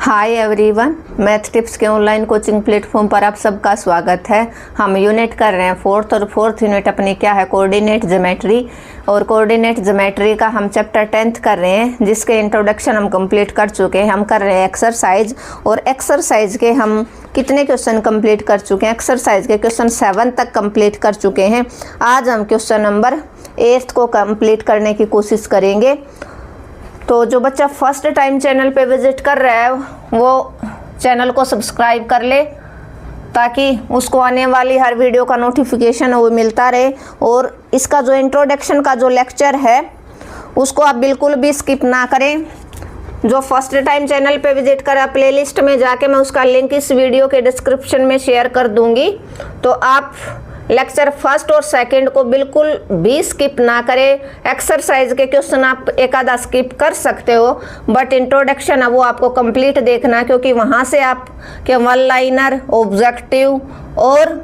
Hi everyone, math tips के online coaching platform पर आप सबका स्वागत है। हम यूनिट कर रहे हैं फोर्थ और फोर्थ यूनिट अपनी क्या है, कोऑर्डिनेट ज्योमेट्री। और कोऑर्डिनेट ज्योमेट्री का हम चैप्टर 10th कर रहे हैं, जिसके इंट्रोडक्शन हम कंप्लीट कर चुके हैं। हम कर रहे हैं एक्सरसाइज, और एक्सरसाइज के हम कितने क्वेश्चन कंप्लीट कर चुके हैं। एक्सरसाइज के क्वेश्चन 7 तक कंप्लीट कर चुके हैं। आज हम क्वेश्चन नंबर 8 को कंप्लीट करने की कोशिश करेंगे। तो जो बच्चा फर्स्ट टाइम चैनल पे विजिट कर रहा है वो चैनल को सब्सक्राइब कर ले, ताकि उसको आने वाली हर वीडियो का नोटिफिकेशन वो मिलता रहे। और इसका जो इंट्रोडक्शन का जो लेक्चर है उसको आप बिल्कुल भी स्किप ना करें। जो फर्स्ट टाइम चैनल पे विजिट करा, प्लेलिस्ट में जाके मैं उसका लिंक इस वीडियो के डिस्क्रिप्शन में शेयर कर दूंगी। तो आप लेक्चर फर्स्ट और सेकंड को बिल्कुल भी स्किप ना करें। एक्सरसाइज के क्वेश्चन आप एक आधा स्किप कर सकते हो, बट इंट्रोडक्शन है वो आपको कंप्लीट देखना, क्योंकि वहाँ से आप के वन लाइनर, ऑब्जेक्टिव और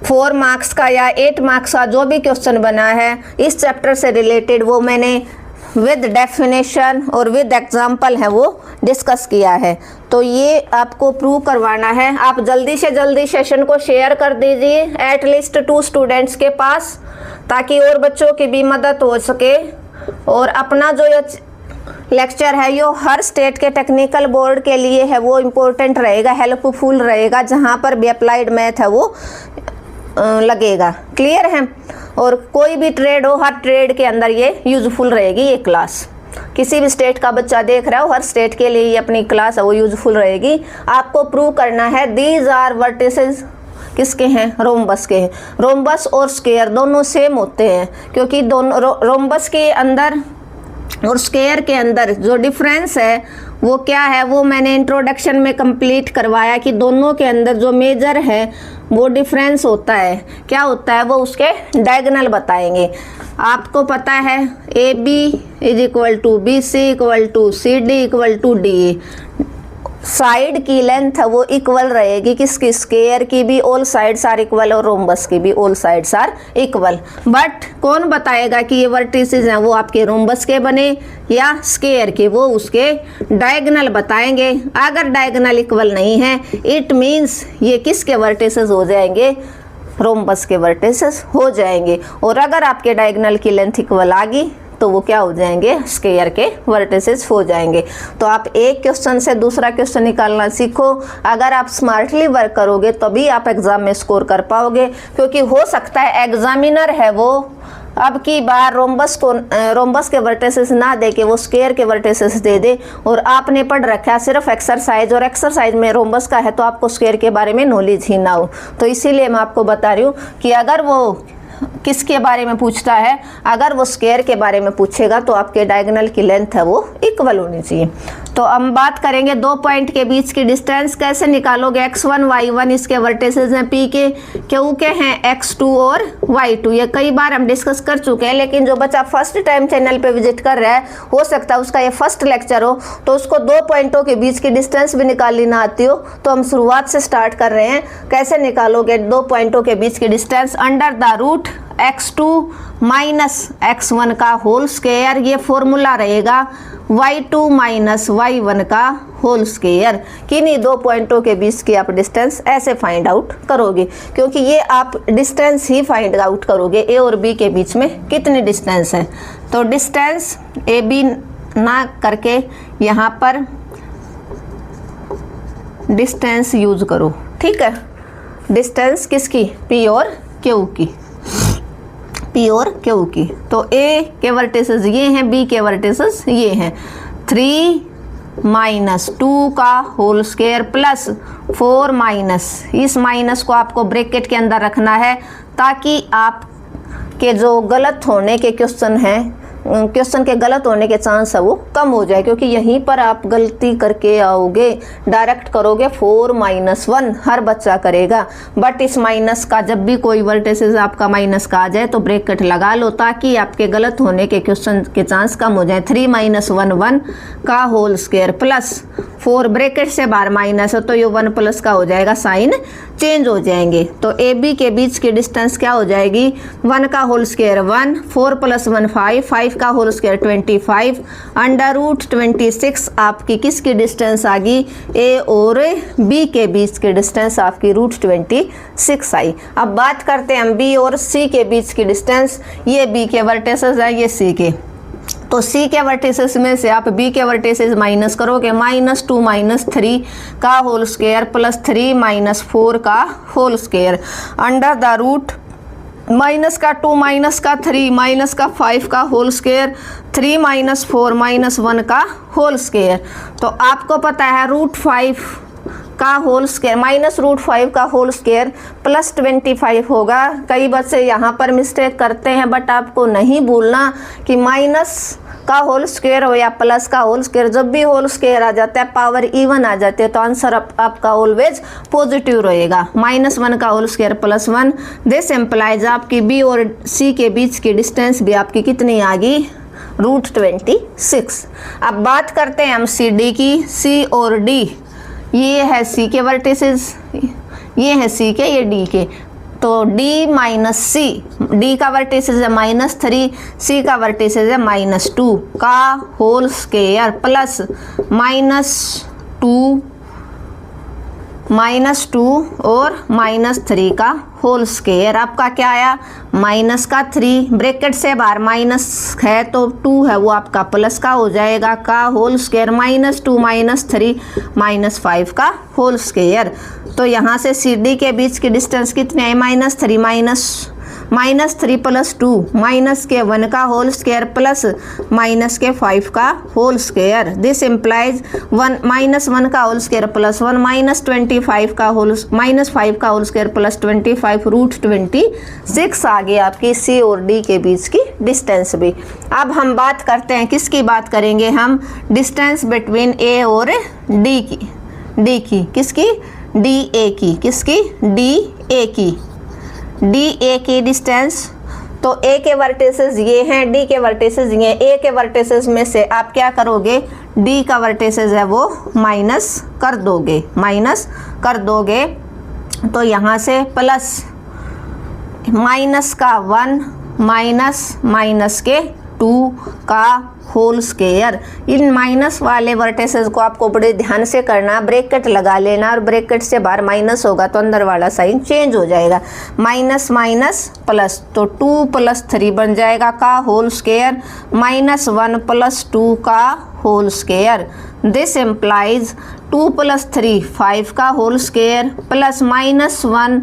4 मार्क्स का या 8 मार्क्स का जो भी क्वेश्चन बना है इस चैप्टर से रिलेटेड, वो मैंने विद डेफिनेशन और विद एग्जाम्पल है वो डिस्कस किया है। तो ये आपको प्रूव करवाना है। आप जल्दी से जल्दी सेशन को शेयर कर दीजिए एटलीस्ट 2 स्टूडेंट्स के पास, ताकि और बच्चों की भी मदद हो सके। और अपना जो ये लेक्चर है ये हर स्टेट के टेक्निकल बोर्ड के लिए है वो इम्पोर्टेंट रहेगा, हेल्पफुल रहेगा। जहाँ पर भी अप्लाइड मैथ है वो लगेगा। क्लियर है? और कोई भी ट्रेड हो, हर ट्रेड के अंदर ये यूजफुल रहेगी ये क्लास। किसी भी स्टेट का बच्चा देख रहा हो, हर स्टेट के लिए ये अपनी क्लास है वो यूजफुल रहेगी। आपको प्रूव करना है दीज आर वर्टिसेस किसके हैं, रोम्बस के हैं। रोम्बस और स्क्वायर दोनों सेम होते हैं, क्योंकि दोनों रोम्बस के अंदर और स्क्वायर के अंदर जो डिफरेंस है वो क्या है, वो मैंने इंट्रोडक्शन में कंप्लीट करवाया कि दोनों के अंदर जो मेजर है वो डिफरेंस होता है। क्या होता है वो उसके डायगोनल बताएंगे। आपको पता है AB is equal to BC equal to CD equal to DE। Side की लेंथ है वो इक्वल रहेगी, किसकी, स्क्वायर की भी ऑल साइड्स आर इक्वल और रोम्बस की भी all sides are equal. But कौन बताएगा कि ये वर्टिसेस हैं वो आपके रोम्बस के बने या स्क्वायर के, वो उसके डायगोनल बताएंगे। अगर डायगोनल इक्वल नहीं है इट मीन्स ये किसके वर्टिसेस हो जाएंगे, रोम्बस के वर्टिसेस हो जाएंगे। और अगर आपके डायगोनल की लेंथ इक्वल आ गई तो वो क्या हो जाएंगे, स्क्वायर के वर्टिसेस हो जाएंगे। तो आप एक क्वेश्चन से दूसरा क्वेश्चन निकालना सीखो। अगर आप स्मार्टली वर्क करोगे तभी आप एग्जाम में स्कोर कर पाओगे, क्योंकि हो सकता है एग्जामिनर है वो अब की बार रोम्बस के वर्टिसेस ना दे के वो स्क्वायर के वर्टिसेस दे दे। और आपने पढ़ रखा है सिर्फ एक्सरसाइज, और एक्सरसाइज में रोम्बस का है तो आपको स्क्वायर के बारे में नॉलेज ही ना हो। तो इसीलिए मैं आपको बता रही हूँ कि अगर वो किसके बारे में पूछता है, अगर वो स्क्वायर के बारे में पूछेगा तो आपके डायगोनल की लेंथ है वो इक्वल होनी चाहिए। तो हम बात करेंगे 2 पॉइंट के बीच की डिस्टेंस कैसे निकालोगे। x1 y1 इसके वर्टिसेस हैं, P के Q के हैं x2 और y2। ये कई बार हम डिस्कस कर चुके हैं, लेकिन जो बच्चा फर्स्ट टाइम चैनल पे विजिट कर रहा है हो सकता है उसका ये फर्स्ट लेक्चर हो, तो उसको 2 पॉइंटों के बीच की डिस्टेंस भी निकालनी ना आती हो। तो हम शुरुआत से स्टार्ट कर रहे हैं। कैसे निकालोगे 2 पॉइंटों के बीच की distance, under the root x2 minus x1 का होल स्क्वायर, ये फॉर्मूला रहेगा y2 माइनस y1 का होल स्क्वायर। किन्हीं 2 पॉइंटों के बीच की आप डिस्टेंस ऐसे फाइंड आउट करोगे, क्योंकि ये आप डिस्टेंस ही फाइंड आउट करोगे A और B के बीच में कितनी डिस्टेंस है। तो डिस्टेंस AB ना करके यहाँ पर डिस्टेंस यूज करो, ठीक है। डिस्टेंस किसकी, P और Q की, P और Q की। तो A के वर्टिसेस ये हैं, B के वर्टिसेस ये हैं। 3 माइनस 2 का होल स्क्वायर प्लस 4 माइनस, इस माइनस को आपको ब्रैकेट के अंदर रखना है, ताकि आपके जो गलत होने के क्वेश्चन हैं, क्वेश्चन के गलत होने के चांस है वो कम हो जाए। क्योंकि यहीं पर आप गलती करके आओगे, डायरेक्ट करोगे 4 माइनस 1 हर बच्चा करेगा। बट इस माइनस का जब भी कोई वर्टिसेस आपका माइनस का आ जाए तो ब्रैकेट लगा लो, ताकि आपके गलत होने के क्वेश्चन के चांस कम हो जाए। 3 माइनस 1 1 का होल स्क्वायर प्लस 4 ब्रैकेट से बाहर माइनस है तो ये 1 प्लस का हो जाएगा साइन चेंज हो जाएंगे। तो ए बी के बीच की डिस्टेंस क्या हो जाएगी, 1 का होल स्क्वायर 1, 4 + 1 5, 5 का होल स्क्वायर 25, √26 आपकी किसकी डिस्टेंस आ गई, ए और बी के बीच की डिस्टेंस आपकी √26 आई। अब बात करते हैं हम बी और सी के बीच की डिस्टेंस। ये बी के वर्टिसेस है, ये सी के। तो सी के वर्टिसेस में से आप बी के वर्टिसेस माइनस करोगे, -2 - 3 का होल स्क्वायर प्लस 3 - 4 का whole square under the root minus का 2 माइनस का 3 माइनस का 5 का होल स्क्वायर 3 - 4 - 1 का होल स्क्वायर। तो आपको पता है √5 का होल स्क्वायर -√5 का होल स्क्वायर प्लस 25 होगा। कई बच्चे यहाँ पर मिस्टेक करते हैं, बट आपको नहीं भूलना कि माइनस का होल स्क्वायर हो या प्लस का होल स्क्वायर, जब भी होल स्क्वायर आ जाता है, पावर इवन आ जाती है, तो आंसर आपका ऑलवेज पॉजिटिव रहेगा। -1 का whole square plus 1, this implies आपकी बी और सी के बीच की डिस्टेंस भी आपकी कितनी आ गई, √26। अब बात करते हैं हम सी डी की। सी और डी, ये है सी के वर्टिसेस, ये है सी के, ये डी के। तो D - C, D का वर्टिसेस है -3, C का वर्टिसेस है -2 का होल स्क्वायर प्लस -2 और -3 का होल स्क्वायर। आपका क्या आया, -3, ब्रैकेट से बाहर माइनस है तो 2 है वो आपका प्लस का हो जाएगा, का होल स्क्वायर -2 - 3 -5 का होल स्क्वायर। तो यहाँ से सी डी के बीच की डिस्टेंस कितनी है, -3 -3 + 2 माइनस के 1 का होल स्क्वायर प्लस माइनस के 5 का होल स्क्वायर। दिस इम्प्लाइज -1 का होल स्क्वायर प्लस 1 -25 का -5 का होल स्क्वायर प्लस 25 √26 आ गई आपकी सी और डी के बीच की डिस्टेंस भी। अब हम बात करते हैं, किसकी बात करेंगे हम, डिस्टेंस बिटवीन ए और डी की, किसकी, डी ए की, किसकी, डी ए की डिस्टेंस। तो ए के वर्टिसेस ये हैं, डी के वर्टिसेस ये हैं। ए के वर्टिसेस में से आप क्या करोगे, डी का वर्टिसेस है वो माइनस कर दोगे। तो यहाँ से प्लस माइनस का 1 माइनस के 2 का होल स्क्वायर। इन माइनस वाले वर्टिसेस को आपको बड़े ध्यान से करना, ब्रैकेट लगा लेना, और ब्रैकेट से बाहर माइनस होगा तो अंदर वाला साइन चेंज हो जाएगा, माइनस प्लस, तो 2 + 3 बन जाएगा का होल स्क्वायर -1 + 2 का होल स्क्वायर। दिस एम्प्लाइज 2 + 3 5 का होल स्क्वायर प्लस -1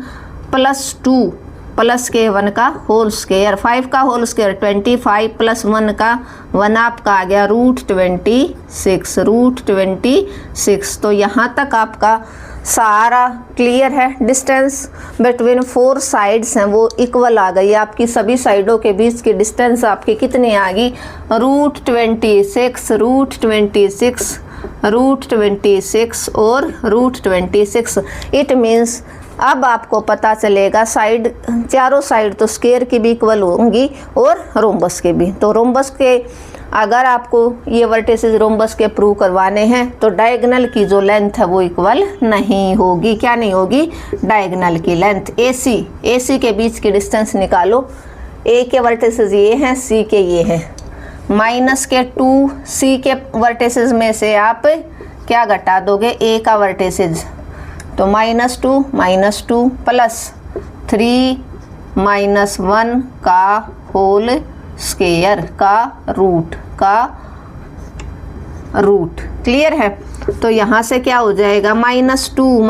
+ 2 प्लस के 1 का होल स्क्वायर, 5 का होल स्क्वायर 25 प्लस 1 का 1 आपका आ गया √26। तो यहाँ तक आपका सारा क्लियर है। डिस्टेंस बिटवीन 4 साइड्स हैं वो इक्वल आ गई, आपकी सभी साइडों के बीच की डिस्टेंस आपकी कितनी आ गई, √26 और √26। इट मीन्स अब आपको पता चलेगा साइड, चारों साइड तो स्क्वायर की भी इक्वल होंगी और रोम्बस के भी। तो रोम्बस के अगर आपको ये वर्टिसेस रोम्बस के प्रूव करवाने हैं तो डायगोनल की जो लेंथ है वो इक्वल नहीं होगी। क्या नहीं होगी, डायगोनल की लेंथ। AC के बीच की डिस्टेंस निकालो। ए के वर्टिसेस ये हैं, सी के ये हैं, -2 सी के वर्टिसेस में से आप क्या घटा दोगे, ए का वर्टिसेस, तो -2 प्लस 3 - 1 का होल स्क्वायर का रूट। क्लियर है। तो यहाँ से क्या हो जाएगा, -2 -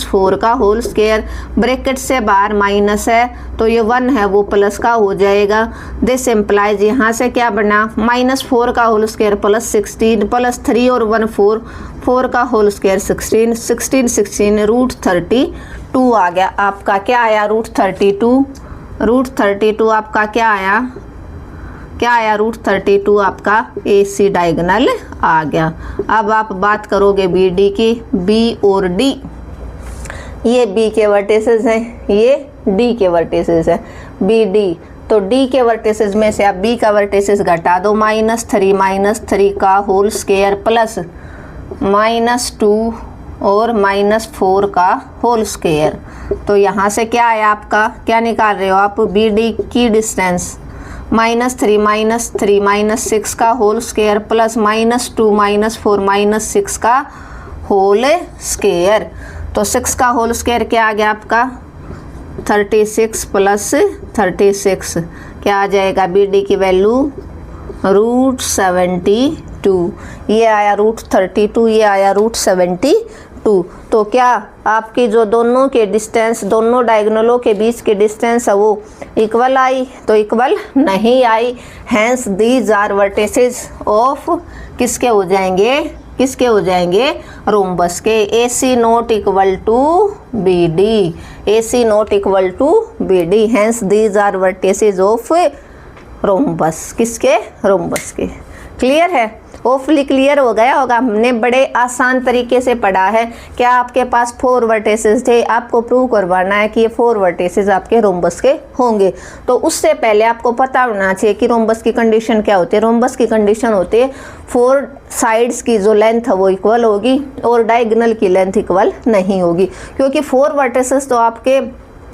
4 का होल स्क्वायर, ब्रैकेट से बाहर माइनस है तो ये 1 है वो प्लस का हो जाएगा। दिस एम्प्लाइज यहाँ से क्या बना, -4 का होल स्क्वायर प्लस 16 प्लस 3 और 1 4 का होल स्क्वायर 16 √32 आ गया। आपका क्या आया, √32 आपका क्या आया, √32 आपका AC डायगोनल आ गया। अब आप बात करोगे BD की। B और D, ये B के वर्टिसेस हैं, ये D के वर्टिसेस हैं, BD। तो D के वर्टिसेस में से आप B का वर्टिसेस घटा दो, -3 का होल स्क्वायर प्लस -2 और -4 का होल स्क्वायर। तो यहाँ से क्या है आपका, क्या निकाल रहे हो आप, बी डी की डिस्टेंस -3 -6 का होल स्क्वायर प्लस -2 -4 -6 का होल स्क्वायर। तो 6 का होल स्क्वायर क्या आ गया आपका 36 प्लस 36 क्या आ जाएगा, बी डी की वैल्यू √72, ये आया √32, ये आया √72। तो क्या आपकी जो दोनों के डिस्टेंस, दोनों डायगोनलों के बीच के डिस्टेंस है वो इक्वल आई, तो इक्वल नहीं आई। Hence these are vertices of किसके हो जाएंगे, किसके हो जाएंगे, रोम्बस के। AC not equal to BD, AC not equal to BD, hence these are vertices of rhombus, किसके, रोम्बस के। क्लियर है, होपफुली क्लियर हो गया होगा। हमने बड़े आसान तरीके से पढ़ा है। क्या आपके पास 4 वर्टिसेस थे, आपको प्रूव करवाना है कि ये 4 वर्टिसेस आपके रोम्बस के होंगे। तो उससे पहले आपको पता होना चाहिए कि रोम्बस की कंडीशन क्या होती है। रोम्बस की कंडीशन होती है 4 साइड्स की जो लेंथ है वो इक्वल होगी और डायगोनल की लेंथ इक्वल नहीं होगी, क्योंकि 4 वर्टिसेस तो आपके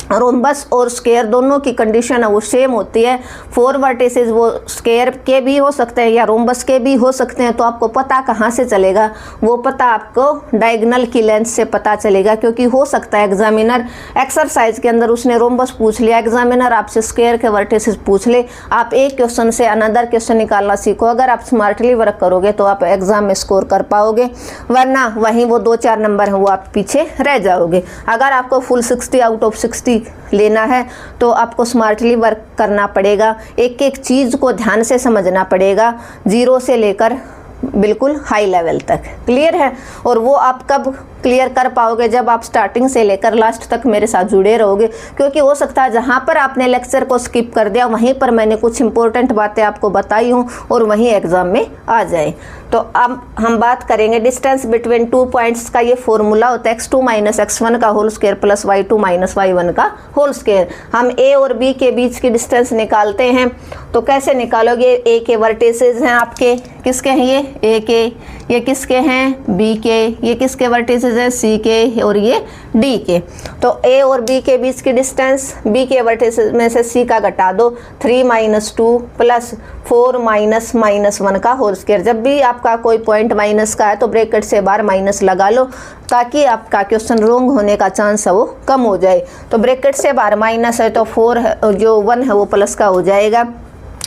रोम्बस और स्क्वायर दोनों की कंडीशन है वो सेम होती है। 4 वर्टिसेस वो स्क्वायर के भी हो सकते हैं या रोम्बस के भी हो सकते हैं। तो आपको पता कहाँ से चलेगा, वो पता आपको डायगोनल की लेंथ से पता चलेगा, क्योंकि हो सकता है एग्जामिनर एक्सरसाइज के अंदर उसने रोम्बस पूछ लिया, एग्जामिनर आपसे स्क्वायर के वर्टिसेस पूछ ले, आप एक क्वेश्चन से अनदर क्वेश्चन निकालना सीखो। अगर आप स्मार्टली वर्क करोगे तो आप एग्जाम में स्कोर कर पाओगे, वरना वहीं वो 2-4 नंबर हैं वो आप पीछे रह जाओगे। अगर आपको फुल 60 आउट ऑफ 60 लेना है तो आपको स्मार्टली वर्क करना पड़ेगा, एक एक चीज़ को ध्यान से समझना पड़ेगा, 0 से लेकर बिल्कुल हाई लेवल तक। क्लियर है, और वो आप कब क्लियर कर पाओगे, जब आप स्टार्टिंग से लेकर लास्ट तक मेरे साथ जुड़े रहोगे। क्योंकि हो सकता है जहाँ पर आपने लेक्चर को स्किप कर दिया वहीं पर मैंने कुछ इंपॉर्टेंट बातें आपको बताई हूँ और वहीं एग्जाम में आ जाए। तो अब हम बात करेंगे डिस्टेंस बिटवीन 2 पॉइंट्स का। ये फॉर्मूला होता है x2 - x1 का whole square plus y2 - y1 का होल स्क्वायर। हम A और B के बीच की डिस्टेंस निकालते हैं, तो कैसे निकालोगे, A के वर्टिसेस हैं आपके, किसके हैं ये, A के, ये किसके हैं, B के, ये किसके वर्टिसेस हैं, C के, और ये D के। तो A और B के बीच की डिस्टेंस, B के वर्टिसेस में से C का घटा दो, 3 - 2 प्लस 4 - -1 का होल स्क्वायर। जब भी आपका कोई पॉइंट माइनस का है तो ब्रैकेट से बाहर माइनस लगा लो, ताकि आपका क्वेश्चन रॉन्ग होने का चांस है वो कम हो जाए। तो ब्रैकेट से बाहर माइनस है तो 4 जो 1 है वो प्लस का हो जाएगा,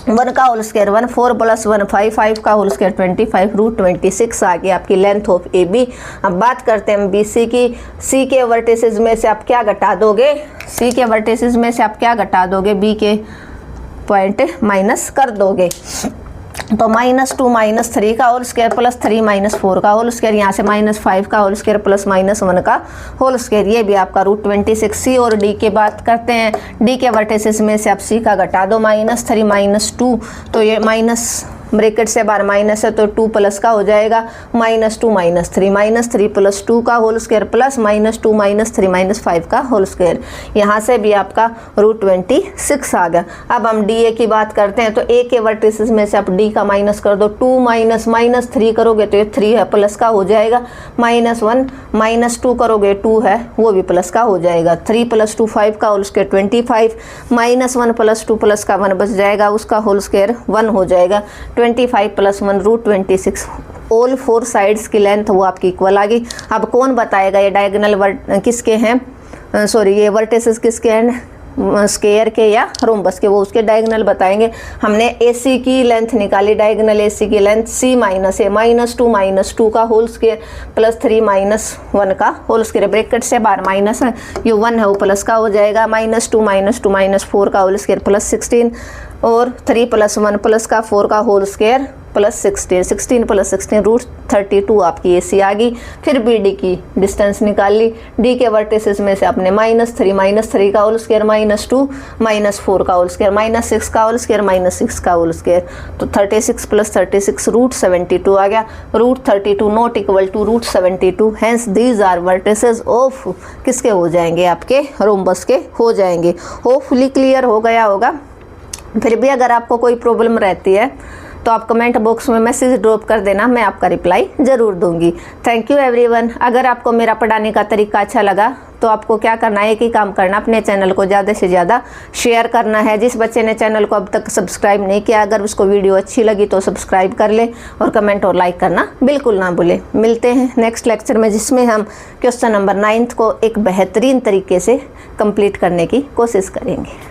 1 का होल स्क्वायर 1, 4 + 1 5, 5 का होल स्क्वायर 25, √26 आ गई आपकी लेंथ ऑफ AB। अब बात करते हैं BC की। C के वर्टिसेस में से आप क्या घटा दोगे, C के वर्टिसेस में से आप क्या घटा दोगे, B के पॉइंट माइनस कर दोगे। तो -2 - 3 का होल स्क्वायर प्लस 3 - 4 का होल स्क्वायर, यहाँ से -5 का होल स्क्वायर प्लस -1 का होल स्क्वायर, ये भी आपका √26। C और D के बात करते हैं। D के वर्टिसेस में से आप C का घटा दो, -3 - 2, तो ये माइनस ब्रैकेट से बाहर माइनस है तो 2 प्लस का हो जाएगा, -2 - 3, -3 + 2 का होल स्क्वायर प्लस -2 - 3 - 5 का होल स्क्वायर, यहाँ से भी आपका √26 आ गया। अब हम DA की बात करते हैं। तो A के वर्टिसेस में से आप D का माइनस कर दो, 2 - -3 करोगे तो ये 3 है प्लस का हो जाएगा, -1 - 2 करोगे 2 है वो भी प्लस का हो जाएगा, 3 + 2 5 का होल स्क्वायर 25, -1 + 2 प्लस का 1 बच जाएगा, उसका होल स्क्वायर 1 हो जाएगा, 25 + 1 √26। ऑल 4 साइड्स की लेंथ वो आपकी इक्वल आ गई। अब कौन बताएगा ये डायगोनल किसके हैं, सॉरी ये वर्टिसेस किसके हैं, स्क्वायर के या रोम्बस के, वो उसके डायगोनल बताएंगे। हमने AC की लेंथ निकाली, डायगोनल AC की लेंथ C माइनस है, -2 - 2 का होल स्क्वायर प्लस 3 - 1 का होल स्क्वायर, ब्रैकेट से बाहर माइनस है, ये 1 है वो प्लस का हो जाएगा, -2 - 2 - 4 का होल स्क्वायर प्लस 16, और 3 + 1 प्लस का 4 का होल स्क्वायर प्लस 16, 16 + 16 √32 आपकी AC आ गई। फिर BD की डिस्टेंस निकाल ली। D के वर्टिसेस में से आपने -3 - 3 का होल स्क्वायर, -2 - 4 का होल स्क्वायर, -6 का होल स्क्वायर, -6 का होल स्क्वायर, तो 36 + 36 √72 आ गया। √32 not equal to √72, hence these are vertices of किसके हो जाएंगे, आपके रोम्बस के हो जाएंगे। होपफुली क्लियर हो गया होगा। फिर भी अगर आपको कोई प्रॉब्लम रहती है तो आप कमेंट बॉक्स में मैसेज ड्रॉप कर देना, मैं आपका रिप्लाई ज़रूर दूंगी। Thank you everyone. अगर आपको मेरा पढ़ाने का तरीका अच्छा लगा तो आपको क्या करना है, एक ही काम करना, अपने चैनल को ज़्यादा से ज़्यादा शेयर करना है। जिस बच्चे ने चैनल को अब तक सब्सक्राइब नहीं किया, अगर उसको वीडियो अच्छी लगी तो सब्सक्राइब कर ले और कमेंट और लाइक करना बिल्कुल ना भूले। मिलते हैं नेक्स्ट लेक्चर में, जिसमें हम क्वेश्चन नंबर 9 को एक बेहतरीन तरीके से कंप्लीट करने की कोशिश करेंगे।